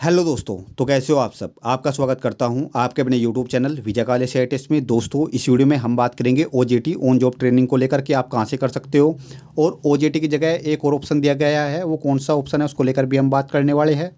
Hello दोस्तों, तो कैसे हो आप सब। आपका स्वागत करता हूं आपके अपने यूट्यूब चैनल विजय काले टेस्ट में। दोस्तों, इस वीडियो में हम बात करेंगे ओजेटी ऑन जॉब ट्रेनिंग को लेकर कि आप कहां से कर सकते हो। और ओजेटी की जगह एक और ऑप्शन दिया गया है, वो कौन सा ऑप्शन है उसको लेकर भी हम बात करने वाले हैं।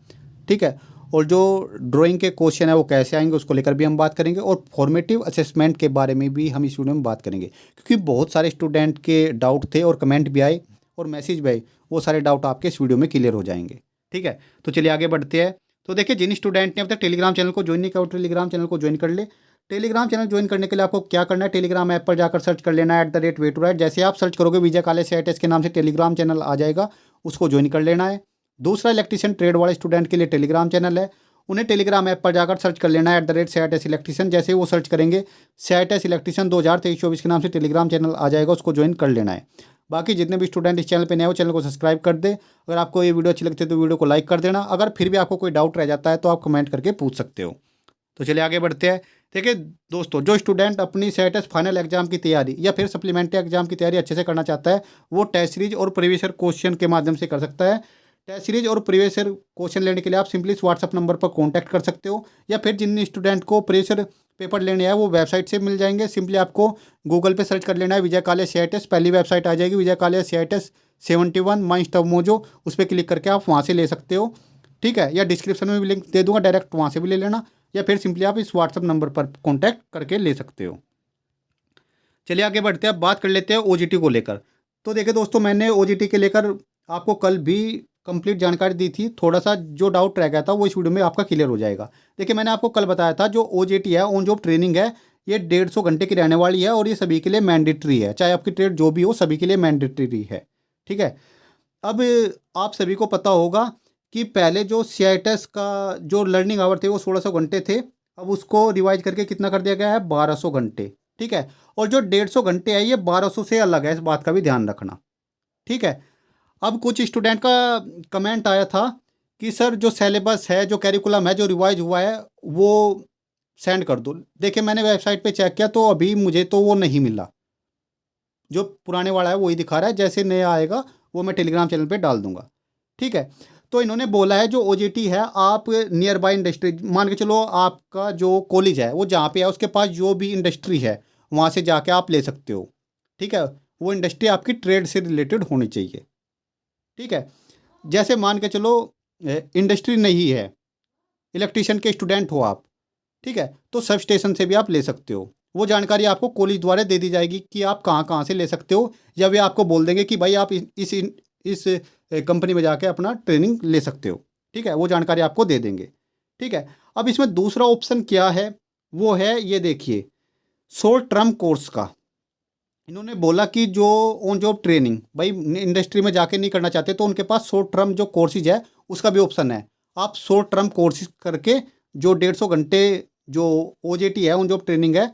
ठीक है। और जो ड्राइंग के क्वेश्चन है वो कैसे आएंगे उसको लेकर भी हम बात करेंगे, और फॉर्मेटिव असेसमेंट के बारे में भी हम इस वीडियो में बात करेंगे, क्योंकि बहुत सारे स्टूडेंट के डाउट थे और कमेंट भी आए और मैसेज भी आए। वो सारे डाउट आपके इस वीडियो में क्लियर हो जाएंगे। ठीक है, तो चलिए आगे बढ़ते हैं। तो देखिए, जिन स्टूडेंट ने अब तक टेलीग्राम चैनल को ज्वाइन नहीं किया वो टेलीग्राम चैनल को ज्वाइन कर ले। टेलीग्राम चैनल ज्वाइन करने के लिए आपको क्या करना है, टेलीग्राम ऐप पर जाकर सर्च कर लेना है @way2right। जैसे आप सर्च करोगे विजय काले CITES के नाम से टेलीग्राम चैनल आ जाएगा, उसको ज्वाइन कर लेना है। दूसरा, इलेक्ट्रीशियन ट्रेड वाले स्टूडेंट के लिए टेलीग्राम चैनल है, उन्हें टेलीग्राम ऐप पर जाकर सर्च कर लेना है @CITES इलेक्ट्रीशियन। जैसे ही वो सर्च करेंगे CITES इलेक्ट्रीशियन 2023-24 के नाम से टेलीग्राम चैनल आ जाएगा, उसको ज्वाइन कर लेना है। बाकी जितने भी स्टूडेंट इस चैनल पे नए हो, चैनल को सब्सक्राइब कर दे। अगर आपको ये वीडियो अच्छी लगती है तो वीडियो को लाइक कर देना। अगर फिर भी आपको कोई डाउट रह जाता है तो आप कमेंट करके पूछ सकते हो। तो चलिए आगे बढ़ते हैं। देखिए दोस्तों, जो स्टूडेंट अपनी CITES फाइनल एग्जाम की तैयारी या फिर सप्लीमेंट्री एग्जाम की तैयारी अच्छे से करना चाहता है, वो टेस्ट सीरीज और प्रीवियस ईयर क्वेश्चन के माध्यम से कर सकता है। टेस्ट सीरीज और प्रीवियस ईयर क्वेश्चन लेने के लिए आप सिंपली इस व्हाट्सअप नंबर पर कॉन्टैक्ट कर सकते हो, या फिर जिन स्टूडेंट को प्रीवियस ईयर पेपर लेने हैं वो वेबसाइट से मिल जाएंगे। सिंपली आपको गूगल पे सर्च कर लेना है विजय काले CITES, पहली वेबसाइट आ जाएगी विजय काले CITES 71 माई स्टफ मोजो, उस पर क्लिक करके आप वहाँ से ले सकते हो। ठीक है, या डिस्क्रिप्शन में भी लिंक दे दूंगा, डायरेक्ट वहाँ से भी ले लेना, या फिर सिंपली आप इस व्हाट्सअप नंबर पर कॉन्टैक्ट करके ले सकते हो। चलिए आगे बढ़ते हैं, बात कर लेते हैं ओजीटी को लेकर। तो देखिए दोस्तों, मैंने ओजीटी के लेकर आपको कल भी कंप्लीट जानकारी दी थी। थोड़ा सा जो डाउट रह गया था वो इस वीडियो में आपका क्लियर हो जाएगा। देखिए, मैंने आपको कल बताया था जो ओजेटी है, ऑन जॉब ट्रेनिंग है, ये 150 घंटे की रहने वाली है और ये सभी के लिए मैंडेटरी है। चाहे आपकी ट्रेड जो भी हो, सभी के लिए मैंडेटरी है। ठीक है। अब आप सभी को पता होगा कि पहले जो CITES का जो लर्निंग आवर थे वो 1600 घंटे थे। अब उसको रिवाइज करके कितना कर दिया गया है, 1200 घंटे। ठीक है। और जो 150 घंटे है ये 1200 से अलग है, इस बात का भी ध्यान रखना। ठीक है। अब कुछ स्टूडेंट का कमेंट आया था कि सर जो सिलेबस है, जो कैरिकुलम है, जो रिवाइज हुआ है वो सेंड कर दो। देखिए, मैंने वेबसाइट पे चेक किया तो अभी मुझे तो वो नहीं मिला। जो पुराने वाला है वही दिखा रहा है, जैसे नया आएगा वो मैं टेलीग्राम चैनल पे डाल दूंगा। ठीक है। तो इन्होंने बोला है जो ओजीटी है, आप नियर बाय इंडस्ट्री मान के चलो, आपका जो कॉलेज है वो जहाँ पे है उसके पास जो भी इंडस्ट्री है वहाँ से जाके आप ले सकते हो। ठीक है। वो इंडस्ट्री आपकी ट्रेड से रिलेटेड होनी चाहिए। ठीक है। जैसे मान के चलो इंडस्ट्री नहीं है, इलेक्ट्रिशियन के स्टूडेंट हो आप, ठीक है, तो सब स्टेशन से भी आप ले सकते हो। वो जानकारी आपको कॉलेज द्वारा दे दी जाएगी कि आप कहाँ कहाँ से ले सकते हो, या वे आपको बोल देंगे कि भाई आप इस कंपनी में जाके अपना ट्रेनिंग ले सकते हो। ठीक है, वो जानकारी आपको दे देंगे। ठीक है। अब इसमें दूसरा ऑप्शन क्या है, वो है ये देखिए, शॉर्ट टर्म कोर्स का। इन्होंने बोला कि जो ऑन जॉब ट्रेनिंग भाई इंडस्ट्री में जाके नहीं करना चाहते तो उनके पास शॉर्ट टर्म जो कोर्सेज है उसका भी ऑप्शन है। आप शॉर्ट टर्म कोर्सेज करके जो 150 घंटे जो ओजेटी है, ऑन जॉब ट्रेनिंग है,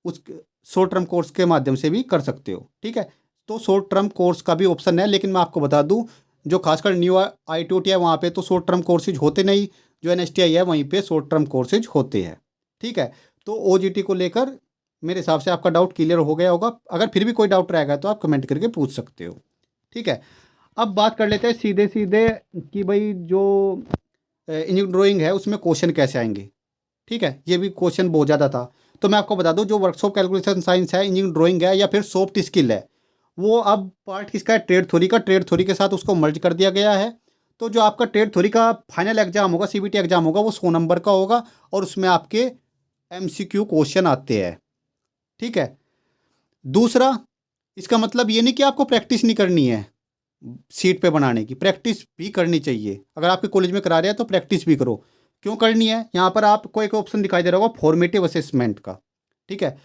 उस शॉर्ट टर्म कोर्स के माध्यम से भी कर सकते हो। ठीक है। तो शॉर्ट टर्म कोर्स का भी ऑप्शन है, लेकिन मैं आपको बता दूं जो खासकर न्यू ITOT है वहाँ पे तो शॉर्ट टर्म कोर्सेज होते नहीं। जो NSTI है वहीं पे शॉर्ट टर्म कोर्सेज होते हैं। ठीक है। तो OJT को लेकर मेरे हिसाब से आपका डाउट क्लियर हो गया होगा। अगर फिर भी कोई डाउट रहेगा तो आप कमेंट करके पूछ सकते हो। ठीक है। अब बात कर लेते हैं सीधे सीधे कि भाई जो इंजीनियरिंग ड्राइंग है उसमें क्वेश्चन कैसे आएंगे। ठीक है, ये भी क्वेश्चन बहुत ज़्यादा था। तो मैं आपको बता दूं, जो वर्कशॉप कैलकुलेशन साइंस है, इंजीनियरिंग ड्राइंग है, या फिर सॉफ्ट स्किल है, वो अब पार्ट किसका है, ट्रेड थ्योरी का। ट्रेड थ्योरी के साथ उसको मर्ज कर दिया गया है। तो जो आपका ट्रेड थ्योरी का फाइनल एग्जाम होगा, CBT एग्जाम होगा, वो 100 नंबर का होगा और उसमें आपके MCQ क्वेश्चन आते हैं। ठीक है। दूसरा, इसका मतलब ये नहीं कि आपको प्रैक्टिस नहीं करनी है, सीट पे बनाने की प्रैक्टिस भी करनी चाहिए। अगर आपके कॉलेज में करा रहे हैं तो प्रैक्टिस भी करो। क्यों करनी है, यहाँ पर आपको एक ऑप्शन दिखाई दे रहा होगा फॉर्मेटिव असेसमेंट का। ठीक है।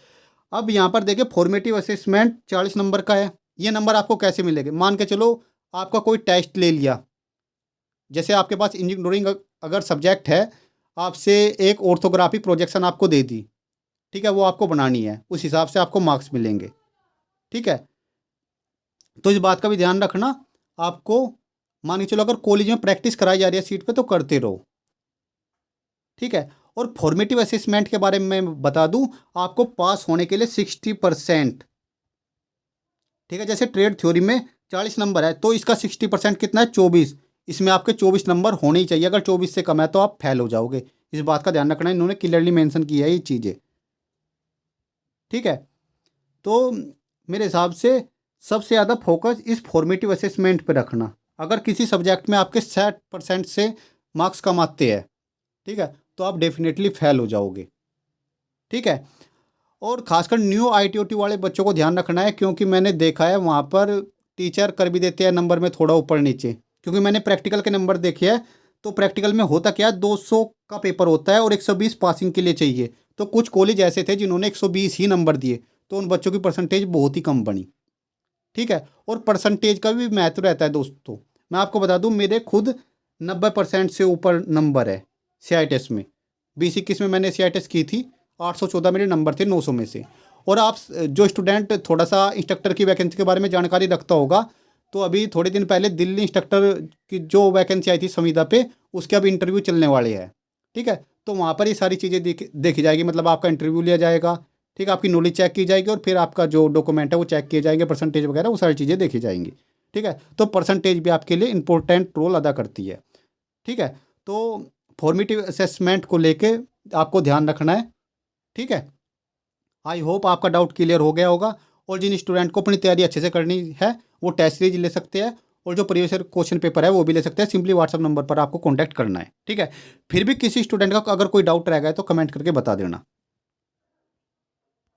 अब यहाँ पर देखिए, फॉर्मेटिव असेसमेंट 40 नंबर का है। ये नंबर आपको कैसे मिलेंगे, मान के चलो आपका कोई टेस्ट ले लिया, जैसे आपके पास इंजीनियरिंग अगर सब्जेक्ट है, आपसे एक ऑर्थोग्राफिक प्रोजेक्शन आपको दे दी। ठीक है, वो आपको बनानी है, उस हिसाब से आपको मार्क्स मिलेंगे। ठीक है। तो इस बात का भी ध्यान रखना। आपको मान के चलो अगर कॉलेज में प्रैक्टिस कराई जा रही है सीट पे तो करते रहो। ठीक है। और फॉर्मेटिव असेसमेंट के बारे में मैं बता दूं, आपको पास होने के लिए 60%। ठीक है, जैसे ट्रेड थ्योरी में 40 नंबर है तो इसका 60% कितना है, 24। इसमें आपके 24 नंबर होने ही चाहिए। अगर 24 से कम है तो आप फेल हो जाओगे। इस बात का ध्यान रखना है, इन्होंने क्लियरली मेंशन किया है ये चीज़ें। ठीक है, तो मेरे हिसाब से सबसे ज़्यादा फोकस इस फॉर्मेटिव असेसमेंट पे रखना। अगर किसी सब्जेक्ट में आपके 60% से मार्क्स कम आते हैं, ठीक है, तो आप डेफिनेटली फेल हो जाओगे। ठीक है, और खासकर न्यू ITOT वाले बच्चों को ध्यान रखना है, क्योंकि मैंने देखा है वहाँ पर टीचर कर भी देते हैं नंबर में थोड़ा ऊपर नीचे। क्योंकि मैंने प्रैक्टिकल के नंबर देखे हैं, तो प्रैक्टिकल में होता क्या है, 200 का पेपर होता है और 120 पासिंग के लिए चाहिए। तो कुछ कॉलेज ऐसे थे जिन्होंने 120 ही नंबर दिए, तो उन बच्चों की परसेंटेज बहुत ही कम बनी। ठीक है, और परसेंटेज का भी महत्व रहता है दोस्तों। मैं आपको बता दूं, मेरे खुद 90% से ऊपर नंबर है CI टेस्ट में। 2021 में मैंने CI टेस्ट की थी, 814 मेरे नंबर थे 900 में से। और आप जो स्टूडेंट थोड़ा सा इंस्ट्रक्टर की वैकेंसी के बारे में जानकारी रखता होगा, तो अभी थोड़े दिन पहले दिल्ली इंस्ट्रक्टर की जो वैकेंसी आई थी संविदा पे, उसके अब इंटरव्यू चलने वाले हैं। ठीक है, तो वहाँ पर ये सारी चीज़ें देखी जाएगी। मतलब आपका इंटरव्यू लिया जाएगा, ठीक है, आपकी नॉलेज चेक की जाएगी और फिर आपका जो डॉक्यूमेंट है वो चेक किए जाएंगे, परसेंटेज वगैरह वो सारी चीज़ें देखी जाएंगी। ठीक है, तो परसेंटेज भी आपके लिए इंपॉर्टेंट रोल अदा करती है। ठीक है, तो फॉर्मेटिव असेसमेंट को लेके आपको ध्यान रखना है। ठीक है, आई होप आपका डाउट क्लियर हो गया होगा। और जिन स्टूडेंट को अपनी तैयारी अच्छे से करनी है वो टेस्ट सीरीज ले सकते हैं, और जो प्रीवियस ईयर क्वेश्चन पेपर है वो भी ले सकते हैं। सिंपली व्हाट्सअप नंबर पर आपको कॉन्टैक्ट करना है। ठीक है, फिर भी किसी स्टूडेंट का अगर कोई डाउट रह गया है तो कमेंट करके बता देना।